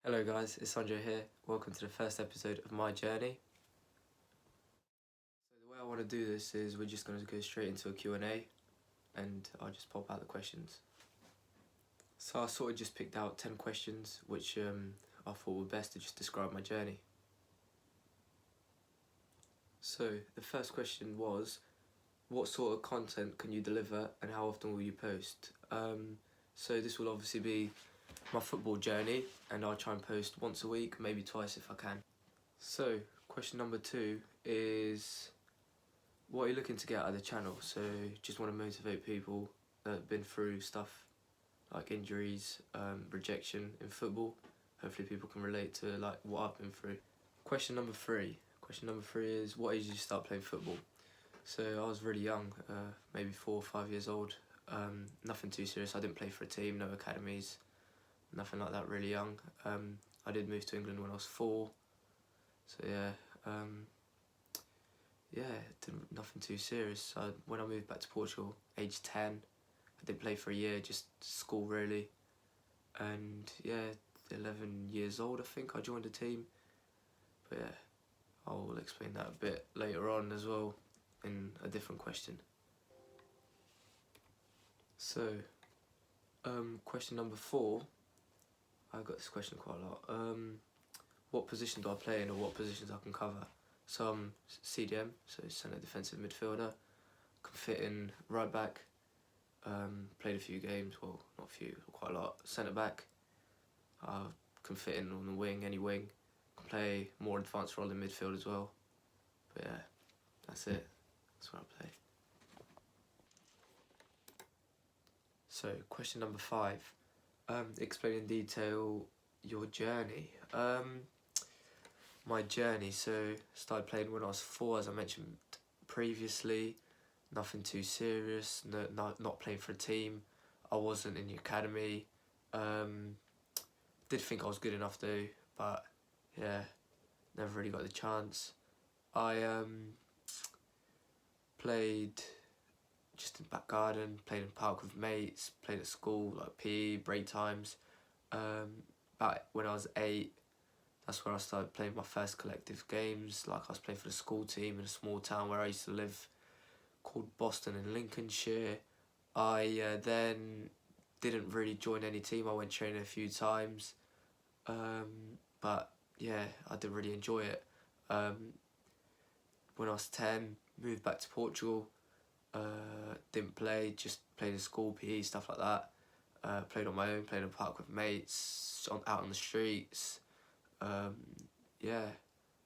Hello guys, it's Sanjay here. Welcome to the first episode of my journey. So the way I want to do this is we're just going to go straight into a Q&A and I'll just pop out the questions. So I sort of just picked out 10 questions which I thought were best to just describe my journey. So the first question was, what sort of content can you deliver and how often will you post? So this will obviously be my football journey and I'll try and post once a week, maybe twice if I can. So question number 2 is, what are you looking to get out of the channel? So just want to motivate people that have been through stuff like injuries, rejection in football. Hopefully people can relate to like what I've been through. Question number 3 is, what age did you start playing football? So I was really young, maybe 4 or 5 years old. Nothing too serious. I didn't play for a team, no academies, nothing like that. Really young. I did move to England when I was 4. So nothing too serious. When I moved back to Portugal, age 10, I did play for a year, just school really. And 11 years old I think I joined a team. But yeah, I'll explain that a bit later on as well in a different question. So, question number 4, I got this question quite a lot. What position do I play in, or what positions I can cover? So I'm CDM, so centre defensive midfielder. Can fit in right back. Played a few games, well not a few, quite a lot. Centre back. Can fit in on the wing, any wing. Can play more advanced role in midfield as well. But yeah, that's it. That's what I play. So question number 5. Explain in detail your journey. My journey, so started playing when I was 4, as I mentioned previously. Nothing too serious, not playing for a team. I wasn't in the academy. Did think I was good enough though, but yeah, never really got the chance. I played just in the back garden, played in the park with mates, played at school, like PE, break times. But when I was 8, that's where I started playing my first collective games. Like I was playing for the school team in a small town where I used to live, called Boston in Lincolnshire. I then didn't really join any team. I went training a few times, but yeah, I did really enjoy it. When I was 10, moved back to Portugal. Didn't play, just played in school, PE, stuff like that. Played on my own, played in the park with mates, out on the streets.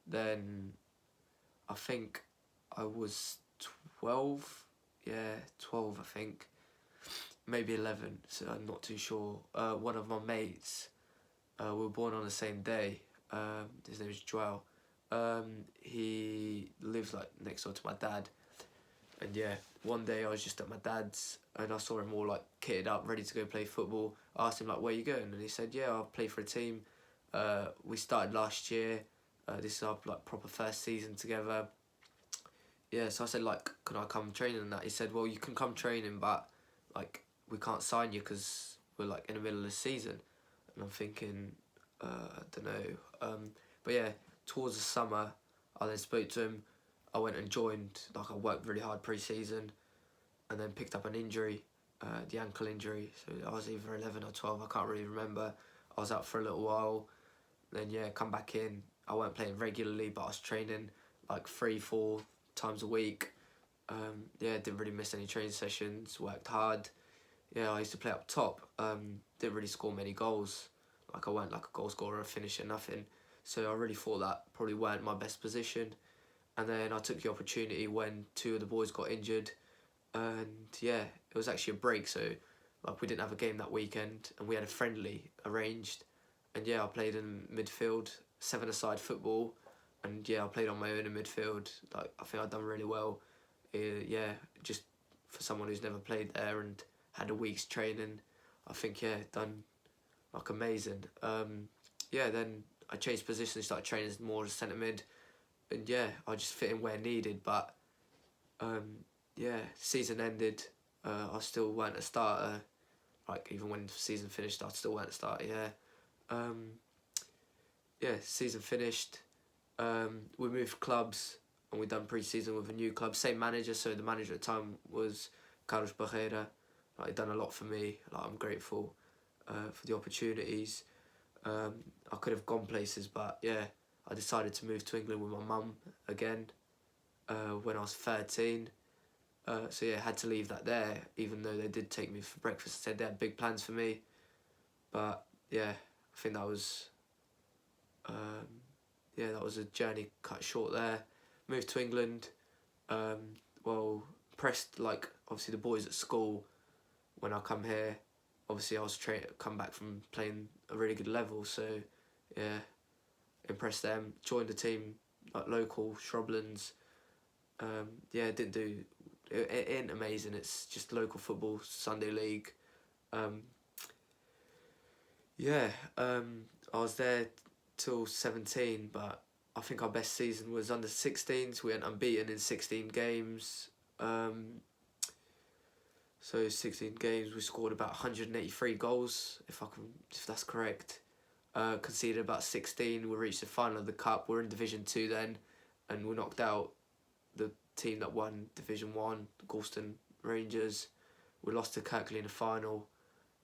Then I think I was 12. 12 I think. Maybe 11, so I'm not too sure. One of my mates, we were born on the same day. His name is Joel. He lives like next door to my dad. And yeah, one day I was just at my dad's and I saw him all like kitted up, ready to go play football. I asked him like, where you going? And he said, yeah, I'll play for a team. We started last year. This is our like proper first season together. Yeah, so I said like, can I come training and that? He said, well, you can come training, but like we can't sign you because we're like in the middle of the season. And I'm thinking, I don't know. But yeah, towards the summer, I then spoke to him. I went and joined, like I worked really hard pre-season and then picked up an injury, the ankle injury. So I was either 11 or 12, I can't really remember. I was out for a little while. Then yeah, come back in. I weren't playing regularly, but I was training like 3-4 times a week. Didn't really miss any training sessions, worked hard. Yeah, I used to play up top. Didn't really score many goals. Like I weren't like a goal scorer, a finisher, nothing. So I really thought that probably weren't my best position. And then I took the opportunity when 2 of the boys got injured. And yeah, it was actually a break, so like we didn't have a game that weekend and we had a friendly arranged. And yeah, I played in midfield, 7-a-side football. And yeah, I played on my own in midfield. Like I think I've done really well. Just for someone who's never played there and had a week's training, I think done like amazing. Then I changed positions, started training more as centre mid, and yeah, I just fit in where needed. But season ended. I still weren't a starter. Like even when the season finished, I still weren't a starter. yeah, season finished. We moved clubs and we done pre-season with a new club. Same manager, so the manager at the time was Carlos Barreira. Like, he done a lot for me. Like, I'm grateful for the opportunities. I could have gone places, but yeah, I decided to move to England with my mum again when I was 13. So yeah, I had to leave that there, even though they did take me for breakfast. Said they had big plans for me, but yeah, I think that was that was a journey cut short there. Moved to England. Well, pressed like obviously the boys at school when I come here. Obviously, I was come back from playing a really good level, so yeah, impressed them. Joined the team like local Shrublands. Didn't do it ain't amazing. It's just local football, Sunday league. Um, I was there till 17, but I think our best season was under 16s. We went unbeaten in 16 games. So 16 games, we scored about 183 goals, if that's correct. Conceded about 16. We reached the final of the cup. We're in Division 2 then, and we knocked out the team that won Division 1, Galston Rangers. We lost to Kirkley in the final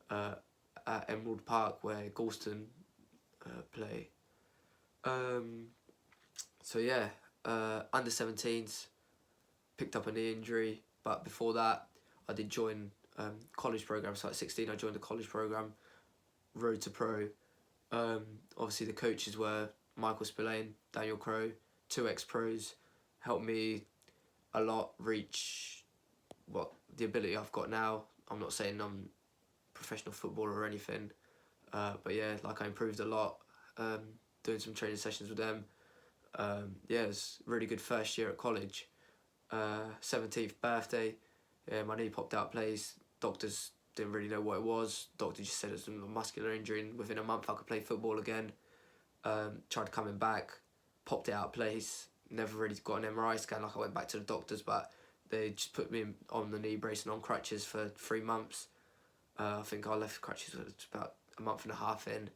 at Emerald Park, where Galston play. Under 17s, picked up a knee injury, but before that, I did join college program. So at 16, I joined the college program, Road to Pro. Obviously, the coaches were Michael Spillane, Daniel Crowe, two ex-pros, helped me a lot reach the ability I've got now. I'm not saying I'm a professional footballer or anything, but yeah, like I improved a lot. Doing some training sessions with them. It was a really good first year at college. 17th birthday, yeah, my knee popped out place. Doctors didn't really know what it was. Doctor just said it was a muscular injury, and within a month I could play football again. Tried coming back, popped it out place. Never really got an MRI scan. Like I went back to the doctors, but they just put me on the knee brace and on crutches for 3 months. I think I left crutches about a month and a half in.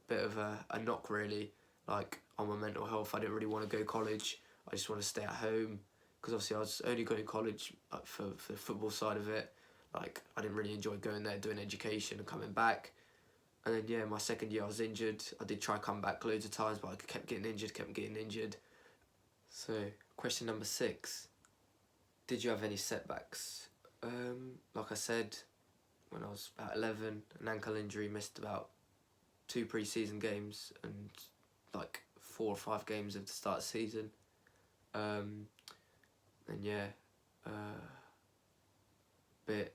Bit of a knock really, like on my mental health. I didn't really want to go to college. I just want to stay at home, because obviously I was only going to college for the football side of it. Like I didn't really enjoy going there, doing education and coming back. And then my second year I was injured. I did try come back loads of times, but I kept getting injured. So question number 6: did you have any setbacks? Like I said, when I was about 11, an ankle injury, missed about 2 pre-season games and like 4 or 5 games of the start of the season. Bit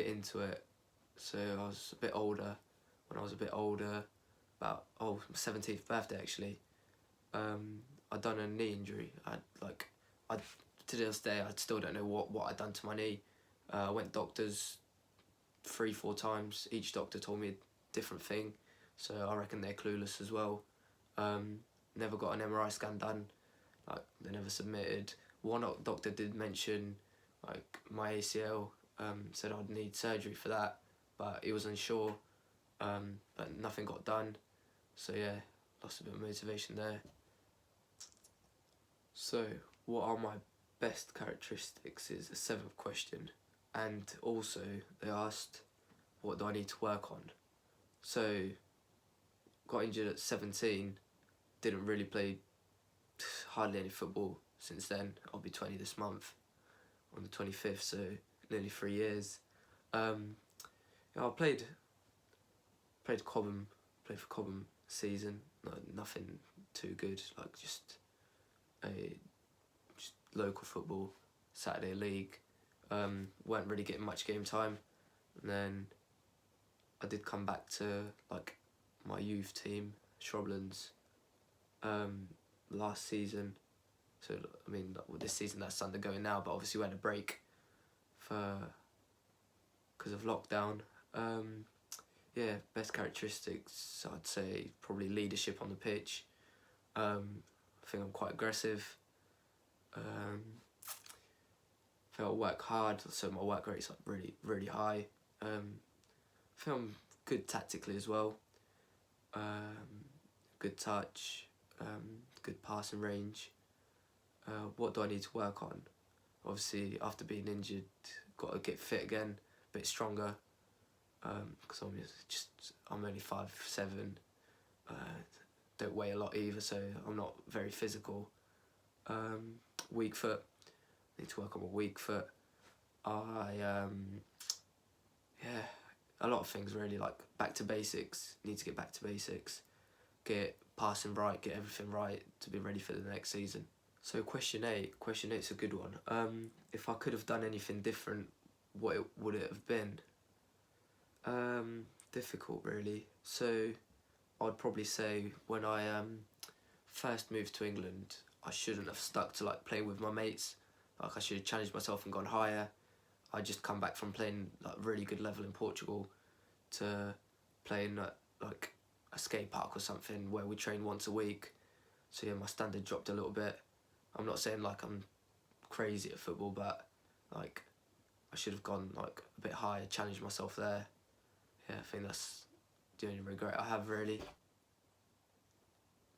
into it. So I was a bit older. When I was a bit older, about my 17th birthday actually, I'd done a knee injury. To this day I still don't know what I'd done to my knee. I went doctors 3-4 times. Each doctor told me a different thing, so I reckon they're clueless as well. Never got an MRI scan done. Like they never submitted. One doctor did mention like my ACL. Said I'd need surgery for that, but he was unsure. But nothing got done. So yeah, lost a bit of motivation there. So what are my best characteristics is the 7th question, and also they asked what do I need to work on. So got injured at 17, didn't really play hardly any football since then. I'll be 20 this month on the 25th, so nearly 3 years. I played Cobham, played for Cobham season. No, nothing too good, like just local football, Saturday league. Weren't really getting much game time, and then I did come back to like my youth team, Shrublands, last season. So I mean, this season that's undergoing now, but obviously we had a break because of lockdown. Best characteristics, I'd say probably leadership on the pitch. I think I'm quite aggressive. I think I work hard, so my work rate's like really high. I think I'm good tactically as well. good touch, good passing range. What do I need to work on? Obviously, after being injured, got to get fit again, a bit stronger. Because I'm only 5'7". Don't weigh a lot either, so I'm not very physical. Weak foot. Need to work on my weak foot. Yeah, a lot of things really, like back to basics. Need to get back to basics. Get passing right, get everything right to be ready for the next season. So question 8's a good one. If I could have done anything different, would it have been? Difficult really. So I'd probably say when I first moved to England, I shouldn't have stuck to like playing with my mates. Like I should have challenged myself and gone higher. I just come back from playing like really good level in Portugal to playing at like a skate park or something where we train once a week. So yeah, my standard dropped a little bit. I'm not saying like I'm crazy at football, but like I should have gone like a bit higher, challenged myself there. Yeah, I think that's the only regret I have really.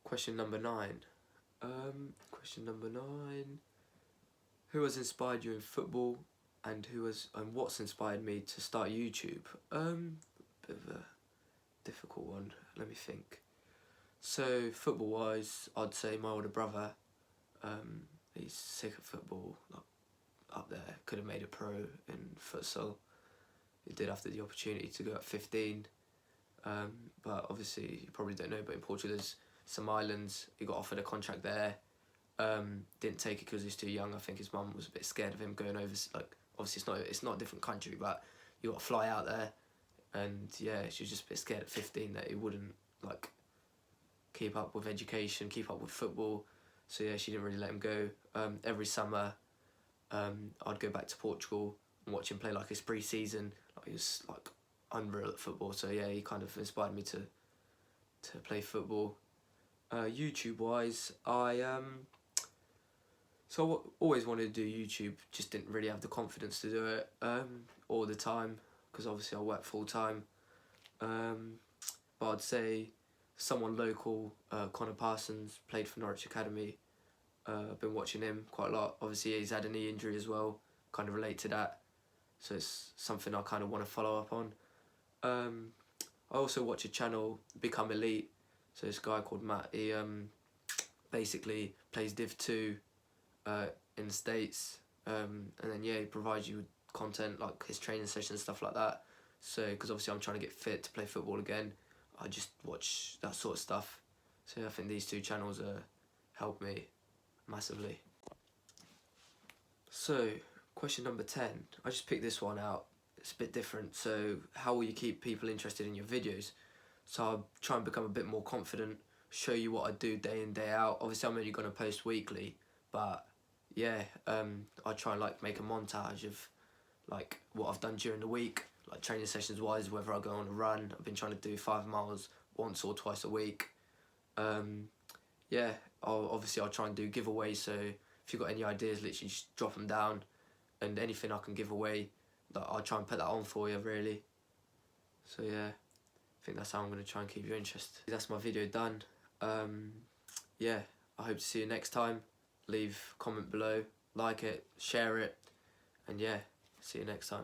Question number 9. Who has inspired you in football, and what's inspired me to start YouTube? Bit of a difficult one. Let me think. So football wise, I'd say my older brother. He's sick of football, like, up there. Could have made a pro in futsal. He did after the opportunity to go at 15. But obviously you probably don't know, but in Portugal there's some islands. He got offered a contract there. Didn't take it because he was too young. I think his mum was a bit scared of him going over. Like obviously it's not a different country, but you got to fly out there. And yeah, she was just a bit scared at 15 that he wouldn't like keep up with education, keep up with football. So yeah, she didn't really let him go. Every summer, I'd go back to Portugal and watch him play like his pre-season. Like he was like unreal at football. So yeah, he kind of inspired me to play football. YouTube wise, always wanted to do YouTube, just didn't really have the confidence to do it all the time because obviously I work full time. But I'd say someone local, Connor Parsons, played for Norwich Academy. I've been watching him quite a lot. Obviously he's had a knee injury as well, kind of relate to that. So it's something I kind of want to follow up on. I also watch a channel, Become Elite. So this guy called Matt, he basically plays Div 2 in the States. And then yeah, he provides you with content like his training sessions, stuff like that. So, because obviously I'm trying to get fit to play football again, I just watch that sort of stuff. So yeah, I think these two channels helped me massively. So, question number 10. I just picked this one out. It's a bit different. So, how will you keep people interested in your videos? So I'll try and become a bit more confident, show you what I do day in, day out. Obviously I'm only going to post weekly, but yeah, I try and like make a montage of like what I've done during the week, like training sessions wise, whether I go on a run. I've been trying to do 5 miles once or twice a week. Yeah, I'll try and do giveaways, so if you've got any ideas, literally just drop them down, and anything I can give away, I'll try and put that on for you really. So yeah, I think that's how I'm going to try and keep you interested. That's my video done. Yeah, I hope to see you next time. Leave a comment below, like it, share it, and yeah, see you next time.